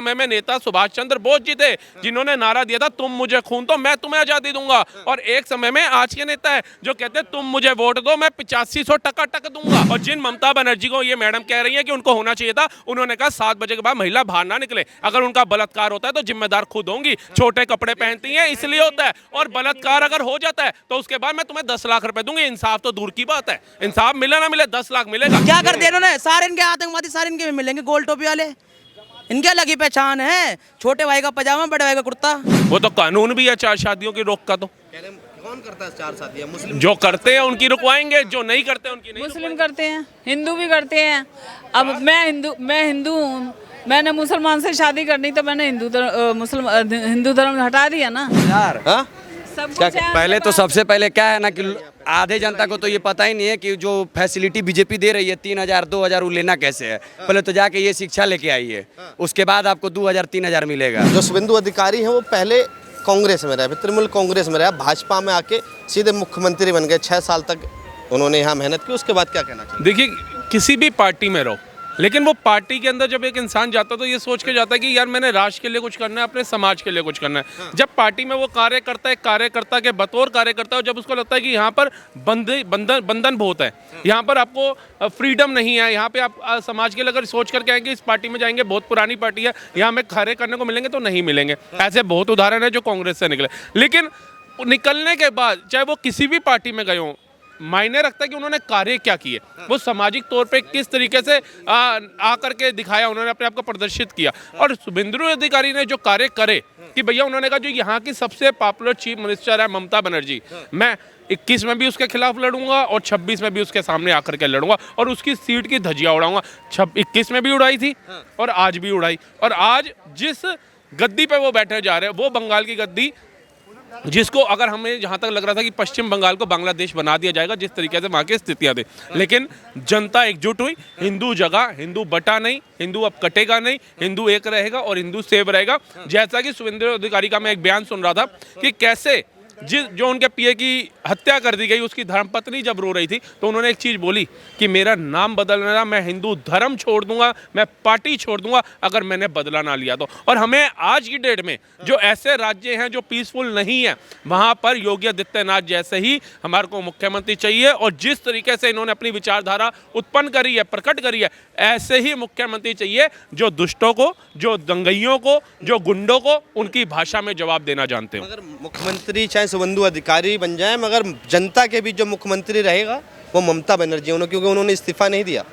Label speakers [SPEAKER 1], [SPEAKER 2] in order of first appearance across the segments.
[SPEAKER 1] समय में नेता सुभाष चंद्र बोस जी थे, जिन्होंने नारा दिया था तुम मुझे खून दो मैं तुम्हें आजादी दूंगा। और एक समय में आज के नेता है जो कहते हैं तुम मुझे वोट दो मैं 8500 टका दूंगा। और जिन ममता बनर्जी को ये मैडम कह रही है कि उनको होना चाहिए था, उन्होंने कहा 7 बजे के बाद महिला बाहर ना निकले। अगर उनका बलात्कार होता है तो जिम्मेदार खुद होंगी, छोटे कपड़े पहनती हैं इसलिए होता है। और बलात्कार अगर हो जाता है तो उसके बाद मैं तुम्हें 10 लाख रुपए दूंगी। इंसाफ तो दूर की बात है, इंसाफ मिले ना मिले 10 लाख मिलेगा।
[SPEAKER 2] क्या कर दिया इन्होंने, सारे इनके आतंकवादी सारे इनके भी मिलेंगे, गोल टोपी वाले, इनके अलग ही पहचान है। छोटे भाई का पजामा, बड़े भाई का कुर्ता।
[SPEAKER 1] वो तो कानून भी है 4 शादियों की रोक का। तो
[SPEAKER 3] कौन करता है 4 शादियां? मुस्लिम
[SPEAKER 1] जो करते हैं उनकी रुकवाएंगे, जो नहीं करते उनकी नहीं।
[SPEAKER 4] मुस्लिम करते हैं, हिंदू भी करते हैं। अब मैं हिंदू हूँ, मैंने मुसलमान से शादी करनी तो मैंने हिंदू धर्म हटा दिया ना
[SPEAKER 5] यार।
[SPEAKER 3] हाँ?
[SPEAKER 4] सब
[SPEAKER 5] क्या
[SPEAKER 4] कुछ है
[SPEAKER 5] पहले
[SPEAKER 4] आपके
[SPEAKER 5] तो
[SPEAKER 4] पास।
[SPEAKER 5] सबसे पहले क्या है ना कि आधे जनता को तो ये पता ही नहीं है कि जो फैसिलिटी बीजेपी दे रही है 3000 2000 वो लेना कैसे है। पहले तो जाके ये शिक्षा लेके आइए, उसके बाद आपको 2000 3000 मिलेगा।
[SPEAKER 3] जो शुभेंदु अधिकारी हैं वो पहले कांग्रेस में रहे, फिर तृणमूल कांग्रेस में रहे, भाजपा में आके सीधे मुख्यमंत्री बन गए। 6 साल तक उन्होंने यहाँ मेहनत की। उसके बाद क्या कहना चाहिए?
[SPEAKER 1] देखिए, किसी भी पार्टी में रहो, लेकिन वो पार्टी के अंदर जब एक इंसान जाता है तो ये सोच के जाता है कि यार मैंने राष्ट्र के लिए कुछ करना है, अपने समाज के लिए कुछ करना है। जब पार्टी में वो कार्य करता है, कार्यकर्ता के बतौर कार्यकर्ता, और जब उसको लगता है कि यहाँ पर बंधन बहुत है, यहाँ पर आपको फ्रीडम नहीं है, यहाँ पे आप समाज के लिए अगर सोच करके आएंगे इस पार्टी में जाएंगे, बहुत पुरानी पार्टी है, यहाँ हमें कार्य करने को मिलेंगे तो नहीं मिलेंगे। ऐसे बहुत उदाहरण है जो कांग्रेस से निकले। लेकिन निकलने के बाद चाहे वो किसी भी पार्टी में गए हों, मायने रखता है कि उन्होंने कार्य क्या किए, वो सामाजिक तौर पे किस तरीके से आकर के दिखाया, उन्होंने अपने आप को प्रदर्शित किया। और शुभेंदु अधिकारी ने जो कार्य करे कि भैया उन्होंने कहा जो यहाँ की सबसे पॉपुलर चीफ मिनिस्टर है ममता बनर्जी, मैं 21 में भी उसके खिलाफ लड़ूंगा और 26 में भी उसके सामने आकर के लड़ूंगा और उसकी सीट की धज्जियां उड़ाऊंगा। 21 में भी उड़ाई थी और आज भी उड़ाई। और आज जिस गद्दी पे वो बैठने जा रहे हैं वो बंगाल की गद्दी, जिसको अगर हमें जहाँ तक लग रहा था कि पश्चिम बंगाल को बांग्लादेश बना दिया जाएगा जिस तरीके से वहाँ की स्थितियाँ थी, लेकिन जनता एकजुट हुई। हिंदू जगह, हिंदू बटा नहीं, हिंदू अब कटेगा नहीं, हिंदू एक रहेगा और हिंदू सेव रहेगा। जैसा कि शुभेंदु अधिकारी का मैं एक बयान सुन रहा था कि कैसे जो उनके पीए की हत्या कर दी गई, उसकी धर्मपत्नी जब रो रही थी तो उन्होंने एक चीज़ बोली कि मेरा नाम बदलना, मैं हिंदू धर्म छोड़ दूंगा, मैं पार्टी छोड़ दूंगा अगर मैंने बदला ना लिया तो। और हमें आज की डेट में जो ऐसे राज्य हैं जो पीसफुल नहीं है, वहाँ पर योगी आदित्यनाथ जैसे ही हमारे को मुख्यमंत्री चाहिए। और जिस तरीके से इन्होंने अपनी विचारधारा उत्पन्न करी है, प्रकट करी है, ऐसे ही मुख्यमंत्री चाहिए जो दुष्टों को, जो दंगइयों को, जो गुंडों को उनकी भाषा में जवाब देना जानते हो।
[SPEAKER 3] अगर मुख्यमंत्री चाहे शुभेंदु अधिकारी बन जाए, मगर जनता के बीच जो मुख्यमंत्री रहेगा वो ममता बनर्जी, क्योंकि उन्होंने इस्तीफा नहीं दिया।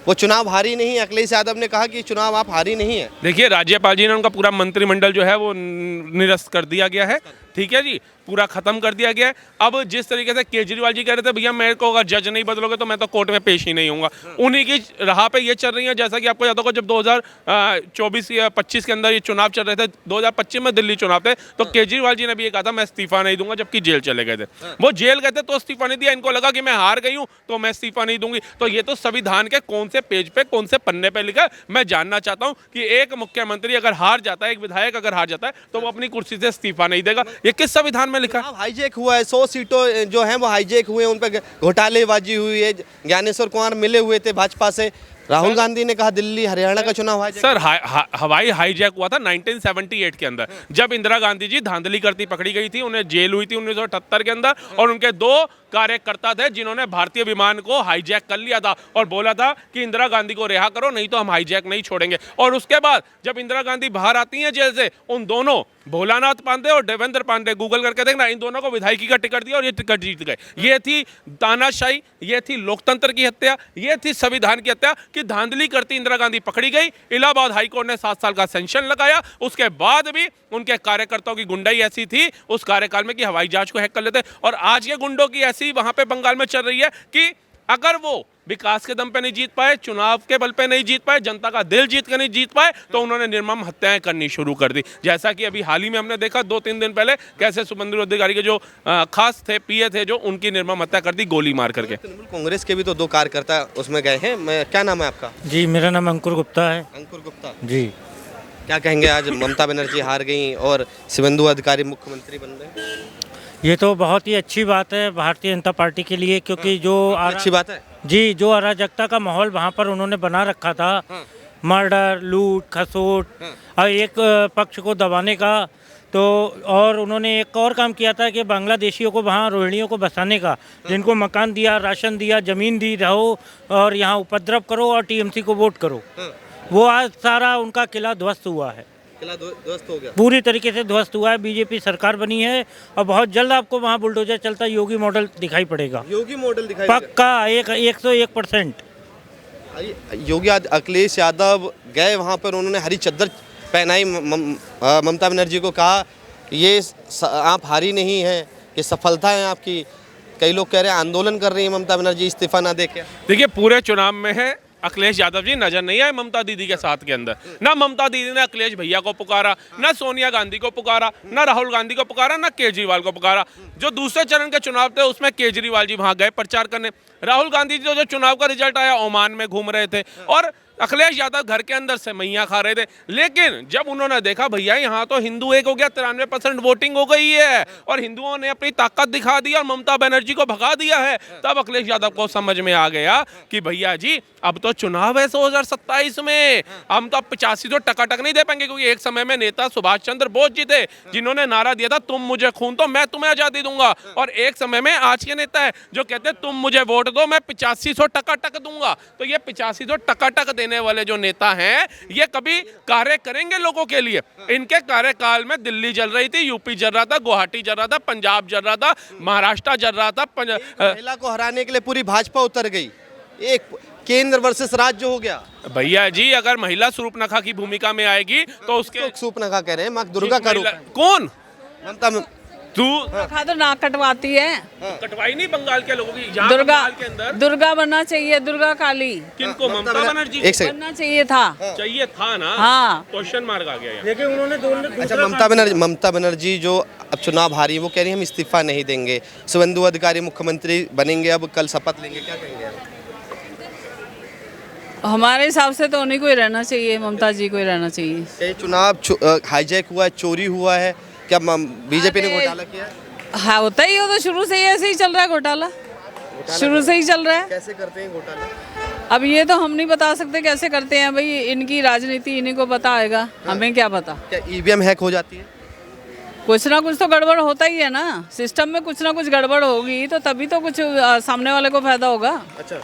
[SPEAKER 3] वो चुनाव हारी नहीं है। अखिलेश यादव ने कहा कि चुनाव आप हारी नहीं है।
[SPEAKER 1] देखिए, राज्यपाल जी ने उनका पूरा मंत्रिमंडल जो है वो निरस्त कर दिया गया है, ठीक है जी, पूरा खत्म कर दिया गया है। अब जिस तरीके से केजरीवाल जी कह रहे थे भैया मेरे को अगर जज नहीं बदलोगे तो मैं तो कोर्ट में पेश ही नहीं होऊंगा, उन्हीं की राह पे ये चल रही है। जैसा कि आपको याद होगा जब 2024 या 25 के अंदर ये चुनाव चल रहे थे, 2025 में दिल्ली चुनाव थे, तो केजरीवाल जी ने भी ये कहा था मैं इस्तीफा नहीं दूंगा, जबकि जेल चले गए थे। वो जेल गए थे तो इस्तीफा नहीं दिया, इनको लगा कि मैं हार गई हूँ तो मैं इस्तीफा नहीं दूंगी। तो ये तो संविधान के कौन से पेज पे, कौन से पन्ने पे लिखा है? मैं जानना चाहता हूँ कि एक मुख्यमंत्री अगर हार जाता है, एक विधायक अगर हार जाता है तो वो अपनी कुर्सी से इस्तीफा नहीं देगा। ये किस संविधान में लिखा है?
[SPEAKER 3] हाईजैक हुआ है, 100 सीटों जो हैं वो हाईजैक हुए, उन पर घोटालेबाजी हुई है। ज्ञानेश्वर कुमार मिले हुए थे भाजपा से। राहुल गांधी ने कहा दिल्ली हरियाणा का चुनाव हाईजैक।
[SPEAKER 1] सर, हवाई हाईजैक हुआ था 1978 के अंदर, जब इंदिरा गांधी जी धांधली करती पकड़ी गई थी, उन्हें जेल हुई थी 1978 के अंदर, और उनके 2 कार्यकर्ता थे जिन्होंने भारतीय विमान को हाईजैक कर लिया था और बोला था कि इंदिरा गांधी को रिहा करो नहीं तो हम हाईजैक नहीं छोड़ेंगे। और उसके बाद जब इंदिरा गांधी बाहर आती हैं जेल से, उन दोनों भोलानाथ पांडे और देवेंद्र पांडे, गूगल करके देखना, इन दोनों को विधायकी का टिकट दिया और ये टिकट जीत गए। ये थी तानाशाही, ये थी लोकतंत्र की हत्या, ये थी संविधान की हत्या कि धांधली करती इंदिरा गांधी पकड़ी गई। इलाहाबाद हाईकोर्ट ने 7 साल का सेंशन लगाया। उसके बाद भी उनके कार्यकर्ताओं की गुंडाई ऐसी थी उस कार्यकाल में कि हवाई जहाज को हैक कर लेते। और आज के गुंडों की ऐसी वहां पे बंगाल में चल रही है कि अगर वो विकास के दम पे नहीं जीत पाए, चुनाव के बल पे नहीं जीत पाए, जनता का दिल जीत कर नहीं जीत पाए, तो उन्होंने निर्मम हत्याएं करनी शुरू कर दी। जैसा कि अभी हाल ही में हमने देखा 2-3 दिन पहले कैसे शुभेंदु अधिकारी के जो खास थे, पीए थे, जो उनकी निर्मम हत्या कर दी गोली मार करके।
[SPEAKER 3] तृणमूल कांग्रेस के भी तो 2 कार्यकर्ता उसमें गए हैं। क्या नाम है आपका?
[SPEAKER 6] जी, मेरा नाम अंकुर गुप्ता है।
[SPEAKER 3] अंकुर गुप्ता
[SPEAKER 6] जी।
[SPEAKER 3] क्या कहेंगे, आज ममता बनर्जी हार गई और शुभेंदु अधिकारी मुख्यमंत्री बन गए?
[SPEAKER 6] ये तो बहुत ही अच्छी बात है भारतीय जनता पार्टी के लिए, क्योंकि जो
[SPEAKER 3] अच्छी बात है
[SPEAKER 6] जी, जो अराजकता का माहौल वहाँ पर उन्होंने बना रखा था, मर्डर, लूट खसोट और एक पक्ष को दबाने का। तो और उन्होंने एक और काम किया था कि बांग्लादेशियों को वहाँ रोहिणियों को बसाने का, जिनको मकान दिया, राशन दिया, ज़मीन दी, रहो और यहाँ उपद्रव करो और टीएमसी को वोट करो। वो आज सारा उनका किला ध्वस्त हुआ है,
[SPEAKER 3] किला ध्वस्त हो गया,
[SPEAKER 6] पूरी तरीके से ध्वस्त हुआ है। बीजेपी सरकार बनी है और बहुत जल्द आपको वहाँ बुलडोजर चलता योगी मॉडल दिखाई पड़ेगा,
[SPEAKER 3] योगी मॉडल दिखाई
[SPEAKER 6] पक्का 101%।
[SPEAKER 3] योगी अखिलेश यादव गए वहाँ पर, उन्होंने हरी चद्दर पहनाई, ममता बनर्जी को कहा ये आप हारी नहीं हैं, ये सफलता है आपकी। कई लोग कह रहे हैं आंदोलन कर रही है ममता बनर्जी इस्तीफा ना देके।
[SPEAKER 1] देखिए पूरे चुनाव में है अखिलेश यादव जी नजर नहीं आए ममता दीदी के साथ के अंदर। ना ममता दीदी ने अखिलेश भैया को पुकारा, ना सोनिया गांधी को पुकारा, ना राहुल गांधी को पुकारा, ना केजरीवाल को पुकारा। जो दूसरे चरण के चुनाव थे उसमें केजरीवाल जी वहां गए प्रचार करने। राहुल गांधी जी जो चुनाव का रिजल्ट आया ओमान में घूम रहे थे और अखिलेश यादव घर के अंदर से मैया खा रहे थे। लेकिन जब उन्होंने देखा भैया यहाँ तो हिंदू एक हो गया, 93% वोटिंग हो गई है और हिंदुओं ने अपनी ताकत दिखा दी और ममता बनर्जी को भगा दिया है, तब अखिलेश यादव को समझ में आ गया कि भैया जी अब तो चुनाव है 2027 में, हम तो अब 85 तो टकाटक नहीं दे पाएंगे। क्योंकि एक समय में नेता सुभाष चंद्र बोस जी थे जिन्होंने नारा दिया था तुम मुझे खून दो मैं तुम्हें आजादी दूंगा, और एक समय में आज के नेता है जो कहते हैं तुम मुझे वोट दो मैं 8500 टकाटक दूंगा। तो ये 8500 टकाटक देने वाले जो नेता हैं ये कभी कार्य करेंगे लोगों के लिए? इनके कार्यकाल में दिल्ली जल रही थी, यूपी जल रहा था, गुवाहाटी जल रहा था, पंजाब जल रहा था, महाराष्ट्र जल रहा था।
[SPEAKER 3] महिला को हराने के लिए पूरी भाजपा उतर गई, एक केंद्र वर्सेस राज्य हो गया।
[SPEAKER 1] भैया जी अगर महिला सूर्पनखा की भूमिका में आएगी तो उसके
[SPEAKER 3] सूर्पनखा कह रहे हैं, माँ दुर्गा का रूप।
[SPEAKER 1] कौन?
[SPEAKER 3] ममता
[SPEAKER 1] तू
[SPEAKER 4] खा तो नाक कटवाती है।
[SPEAKER 1] कटवाई नहीं बंगाल के लोगों की, यहाँ
[SPEAKER 4] दुर्गा
[SPEAKER 1] बंगाल के अंदर
[SPEAKER 4] दुर्गा बनना चाहिए, दुर्गा काली
[SPEAKER 1] किनको? ममता बनर्जी
[SPEAKER 3] एक सेकंड
[SPEAKER 4] बनना चाहिए था।
[SPEAKER 1] चाहिए था ना,
[SPEAKER 4] हाँ।
[SPEAKER 1] क्वेश्चन मार्क आ गया यहाँ।
[SPEAKER 6] लेकिन उन्होंने
[SPEAKER 3] अच्छा ममता बनर्जी जो अब चुनाव हारी वो कह रही है हम इस्तीफा नहीं देंगे, शुभेंदु अधिकारी मुख्यमंत्री बनेंगे, अब कल शपथ लेंगे, क्या कहेंगे आप?
[SPEAKER 4] हमारे हिसाब से तो उन्हीं को ही रहना चाहिए, ममता जी को ही रहना चाहिए।
[SPEAKER 3] ये चुनाव हाईजैक हुआ है, चोरी हुआ है, क्या बीजेपी ने घोटाला किया है?
[SPEAKER 4] हाँ होता ही हो, तो शुरू से ही ऐसे ही चल रहा है घोटाला, शुरू से ही चल रहा है।
[SPEAKER 3] कैसे करते हैं घोटाला?
[SPEAKER 4] अब ये तो हम नहीं बता सकते कैसे करते हैं भाई, इनकी राजनीति इन्हीं को पता आएगा, हमें क्या पता।
[SPEAKER 3] क्या ईवीएम हैक हो जाती है?
[SPEAKER 4] कुछ ना कुछ तो गड़बड़ होता ही है ना, सिस्टम में कुछ ना कुछ गड़बड़ होगी तो तभी तो कुछ सामने वाले को फायदा होगा।
[SPEAKER 3] अच्छा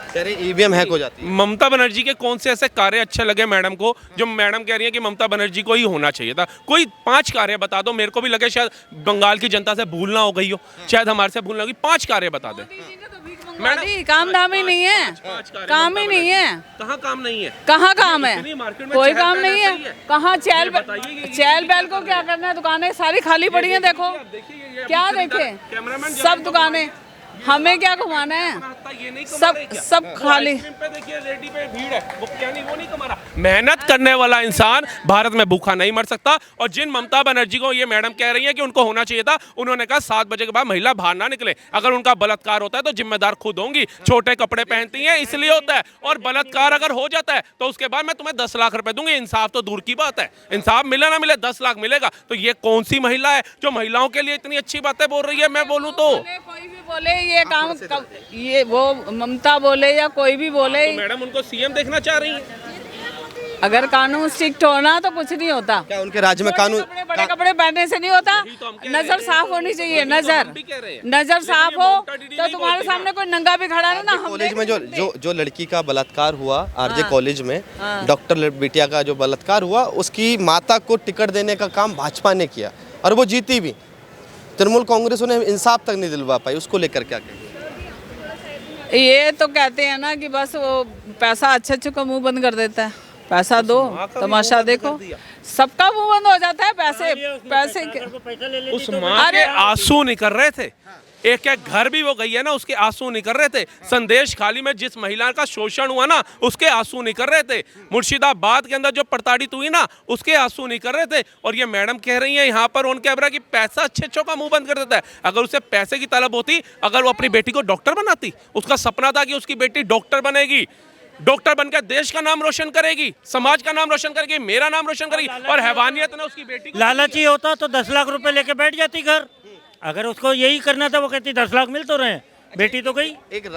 [SPEAKER 3] कह रहे ईवीएम हैक हो जाती है।
[SPEAKER 1] ममता बनर्जी के कौन से ऐसे कार्य अच्छे लगे मैडम को जो मैडम कह रही है कि ममता बनर्जी को ही होना चाहिए था? कोई 5 कार्य बता दो, मेरे को भी लगे शायद बंगाल की जनता से भूलना हो गई हो, शायद हमारे से भूलना होगी। 5 कार्य बता दे
[SPEAKER 4] मैडम। काम धाम ही नहीं है, काम ही नहीं है।
[SPEAKER 1] कहाँ काम नहीं है?
[SPEAKER 4] कहाँ काम है?
[SPEAKER 1] इतनी मार्केट में
[SPEAKER 4] कोई
[SPEAKER 1] चहल
[SPEAKER 4] काम
[SPEAKER 1] पहल
[SPEAKER 4] नहीं है।
[SPEAKER 1] ऐसे ही है।
[SPEAKER 4] कहाँ चहल
[SPEAKER 1] बताइए कि
[SPEAKER 4] चहल पहल को क्या करना है? दुकानें सारी खाली पड़ी हैं, देखो क्या देखे, सब दुकानें, हमें क्या घुमाना है?
[SPEAKER 1] ये नहीं कमा
[SPEAKER 4] सब
[SPEAKER 1] रहे क्या?
[SPEAKER 4] सब खाली।
[SPEAKER 1] पे देखिए रेडी पे भीड़ है, वो क्या नहीं, वो नहीं कमा रहा। मेहनत करने वाला इंसान भारत में भूखा नहीं मर सकता। और जिन ममता बनर्जी को ये मैडम कह रही है कि उनको होना चाहिए था, उन्होंने कहा 7 बजे के बाद महिला बाहर ना निकले। अगर उनका बलात्कार होता है तो जिम्मेदार खुद होंगी, छोटे कपड़े पहनती हैं इसलिए होता है, और बलात्कार अगर हो जाता है तो उसके बाद मैं तुम्हें 10 लाख रुपए दूंगी। इंसाफ तो दूर की बात है, इंसाफ मिले ना मिले 10 लाख मिलेगा। तो ये कौन सी महिला है जो महिलाओं के लिए इतनी अच्छी बातें बोल रही है? मैं बोलूँ तो
[SPEAKER 4] कोई भी बोले ये काम ये वो ममता बोले या कोई भी बोले,
[SPEAKER 1] तो मैडम उनको सीएम देखना चाह रही है।
[SPEAKER 4] अगर कानून स्ट्रिक्ट होना तो कुछ नहीं होता।
[SPEAKER 3] क्या उनके राज्य में कानून
[SPEAKER 4] बड़े कपड़े पहनने से नहीं होता, नजर साफ होनी चाहिए। नजर साफ हो तो तुम्हारे सामने कोई नंगा भी खड़ा है ना।
[SPEAKER 3] कॉलेज में जो लड़की का बलात्कार हुआ आरजे कॉलेज में, डॉक्टर बिटिया का जो बलात्कार हुआ, उसकी माता को टिकट देने का काम भाजपा ने किया और वो जीती भी। तृणमूल कांग्रेस उन्हें इंसाफ तक नहीं दिलवा पाई, उसको लेकर क्या कहेंगे?
[SPEAKER 4] ये तो कहते हैं ना कि बस वो पैसा अच्छे का मुंह बंद कर देता है, पैसा दो तमाशा देखो, सबका मुंह बंद हो जाता है। पैसे
[SPEAKER 1] उस माँ के आंसू निकल रहे थे, एक घर भी वो गई है ना उसके आंसू निकल रहे थे। संदेश खाली में जिस महिला का शोषण हुआ ना उसके आंसू निकल रहे थे। मुर्शिदाबाद के अंदर जो प्रताड़ित हुई ना उसके आंसू निकल रहे थे। और ये मैडम कह रही है यहाँ पर ऑन कैमरा कि पैसा अच्छे का मुंह बंद कर देता है। अगर उसे पैसे की तलब होती, अगर वो अपनी बेटी को डॉक्टर बनाती, उसका सपना था कि उसकी बेटी डॉक्टर बनेगी, डॉक्टर बनकर देश का नाम रोशन करेगी, समाज का नाम रोशन करेगी, मेरा नाम रोशन करेगी। और हैवानियत ने उसकी बेटी को
[SPEAKER 6] लालची होता तो 10 लाख रुपए लेके बैठ जाती घर। अगर उसको यही करना था वो कहती 10 लाख मिल तो रहे, बेटी तो गई।
[SPEAKER 3] एक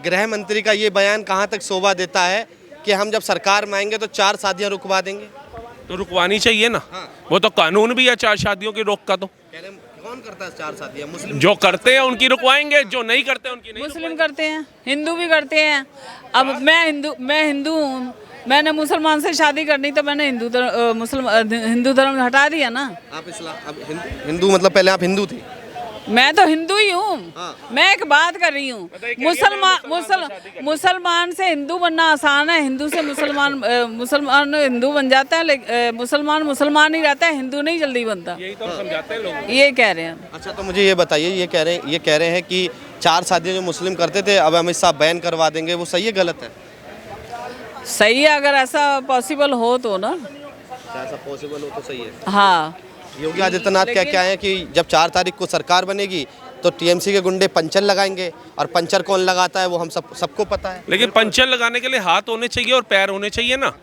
[SPEAKER 3] गृह मंत्री का ये बयान कहाँ तक शोभा देता है कि हम जब सरकार में आएंगे तो 4 शादियां रुकवा देंगे।
[SPEAKER 1] तो रुकवानी चाहिए ना, वो तो कानून भी है 4 शादियों की रोक का। तो
[SPEAKER 3] कह रहे हैं, कौन करता है 4 शादियां? मुस्लिम
[SPEAKER 1] जो करते हैं उनकी रुकवाएंगे, जो नहीं करते उनकी नहीं।
[SPEAKER 4] मुस्लिम करते हैं, हिंदू भी करते हैं। अब मैं हिंदू हूँ, मैंने मुसलमान से शादी करनी तो मैंने हिंदू धर्म हटा दिया ना।
[SPEAKER 3] आप इस्लाम अब हिंदू मतलब पहले आप हिंदू थे?
[SPEAKER 4] मैं तो हिंदू ही हूँ। मैं एक बात कर रही हूँ, मुसलमान से हिंदू बनना आसान है, हिंदू से मुसलमान हिंदू बन जाता है, लेकिन मुसलमान ही रहता है, हिंदू नहीं जल्दी बनता।
[SPEAKER 1] यही तो हम समझाते हैं लोगों को।
[SPEAKER 4] ये कह रहे हैं।
[SPEAKER 3] अच्छा, तो मुझे ये बताइए, ये कह रहे हैं कि 4 शादियां जो मुस्लिम करते थे अब अमित शाह बैन करवा देंगे, वो सही है गलत है?
[SPEAKER 4] सही है, अगर ऐसा पॉसिबल हो तो ना।
[SPEAKER 3] ऐसा पॉसिबल हो तो सही है।
[SPEAKER 4] हाँ,
[SPEAKER 3] योगी आदित्यनाथ क्या है कि जब 4 तारीख को सरकार बनेगी तो टीएमसी के गुंडे पंचर लगाएंगे, और पंचर कौन लगाता है वो हम सबको पता है।
[SPEAKER 1] लेकिन पंचर लगाने के लिए हाथ होने चाहिए और पैर होने चाहिए ना।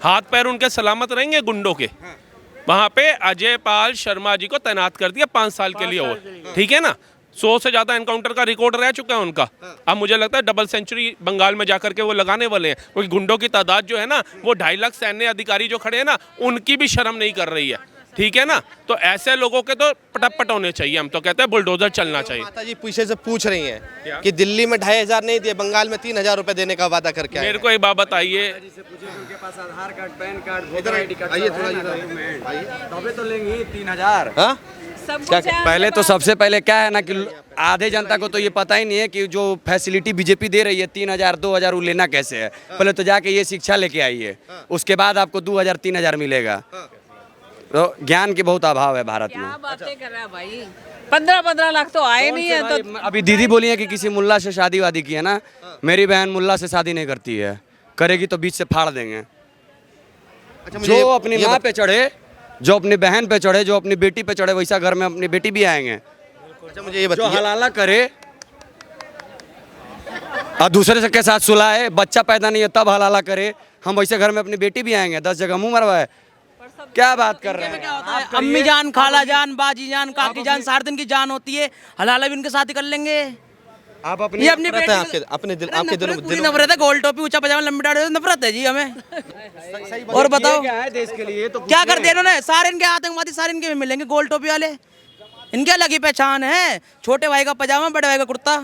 [SPEAKER 1] हाथ पैर उनके सलामत रहेंगे गुंडों के। वहाँ पे अजय पाल शर्मा जी को तैनात कर दिया 5 साल के लिए, और ठीक है ना। 100 से ज़्यादा एनकाउंटर का रिकॉर्ड रह चुका है उनका। अब मुझे लगता है डबल सेंचुरी बंगाल में जाकर के वो लगाने वाले हैं, क्योंकि गुंडों की तादाद जो है ना, वो 2.5 लाख सैन्य अधिकारी जो खड़े हैं ना, उनकी भी शर्म नहीं कर रही है, ठीक है ना। तो ऐसे लोगों के तो पटापट होने चाहिए। हम तो कहते हैं बुलडोजर चलना चाहिए।
[SPEAKER 3] माता जी पीछे से पूछ रही हैं कि दिल्ली में 2,500 नहीं दिए, बंगाल में 3,000 रुपए देने का वादा करके आए।
[SPEAKER 1] मेरे को एक बात बताइए,
[SPEAKER 5] उनके पास आधार कार्ड, पैन कार्ड,
[SPEAKER 3] इधर
[SPEAKER 5] वोटर ID कार्ड,
[SPEAKER 3] आइए, थोड़ा इधर आइए।
[SPEAKER 5] तबे तो लेंगे 3,000।
[SPEAKER 3] हाँ?
[SPEAKER 4] सब
[SPEAKER 5] क्या
[SPEAKER 4] कुछ है।
[SPEAKER 5] पहले तो सबसे पहले क्या है ना कि आधे जनता को तो ये पता ही नहीं है कि जो फैसिलिटी बीजेपी दे रही है 3,000 2,000 वो लेना कैसे है। पहले तो जाके ये शिक्षा लेके आइए, उसके बाद आपको 2,000 3,000 मिलेगा। तो ज्ञान की बहुत अभाव है भारत में।
[SPEAKER 4] क्या बातें कर रहा है भाई, 15-15 लाख तो आए नहीं है। तो
[SPEAKER 5] अभी दीदी बोली है कि किसी मुल्ला से शादी वादी की है ना, मेरी बहन मुल्ला से शादी नहीं करती है, करेगी तो बीच से फाड़ देंगे।
[SPEAKER 3] अच्छा, मुझे
[SPEAKER 5] जो अपनी माँ पे चढ़े, जो अपनी बहन पे चढ़े, जो अपनी बेटी पे चढ़े, वैसा घर में अपनी बेटी भी आएंगे।
[SPEAKER 3] अच्छा, मुझे ये
[SPEAKER 5] जो
[SPEAKER 3] बताइए,
[SPEAKER 5] हलाला करे और दूसरे के साथ सुलाए, बच्चा पैदा नहीं है तब हलाला करे, हम वैसे घर में अपनी बेटी भी आएंगे, 10 जगह मुंह मरवाए। क्या बात कर रहे हैं?
[SPEAKER 2] अम्मी जान, खाला जान, बाजी जान, काकी जान, सारे दिन की जान होती है, हलाला भी उनके साथ ही कर लेंगे।
[SPEAKER 5] आप अपनी
[SPEAKER 2] ये अपनी
[SPEAKER 3] नफरत
[SPEAKER 2] बेटी
[SPEAKER 3] है आपके दिल
[SPEAKER 2] पूरी नफरत है। गोल टोपी, ऊंचा पजामा, लंबी दाढ़ी, नफरत है जी हमें। और बताओ
[SPEAKER 5] क्या है देश के लिए? तो
[SPEAKER 2] क्या कर दिया इन्होंने? सारे इनके आतंकवादी सारे इनके में मिलेंगे, गोल टोपी वाले। इनकी अलग ही पहचान है, छोटे भाई का पजामा, बड़े भाई का कुर्ता।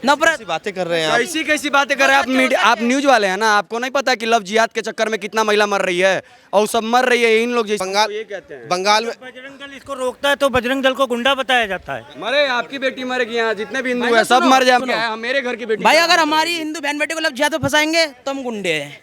[SPEAKER 2] नफरत
[SPEAKER 3] ऐसी बातें कर रहे हैं आप।
[SPEAKER 5] कैसी बातें कर रहे हैं आप न्यूज वाले हैं ना, आपको नहीं पता कि लव जिहाद के चक्कर में कितना महिला मर रही है, और सब मर रही है इन लोग जैसे।
[SPEAKER 3] बंगाल में
[SPEAKER 6] बजरंग दल इसको रोकता है तो बजरंग दल को गुंडा बताया जाता है।
[SPEAKER 5] मरे, आपकी बेटी मरेगी, यहाँ जितने भी हिंदू है सब मर जाए। मेरे घर की बेटी
[SPEAKER 2] भाई, अगर हमारी हिंदू बहन बेटी को लव जिहाद में फंसाएंगे तो हम गुंडे हैं।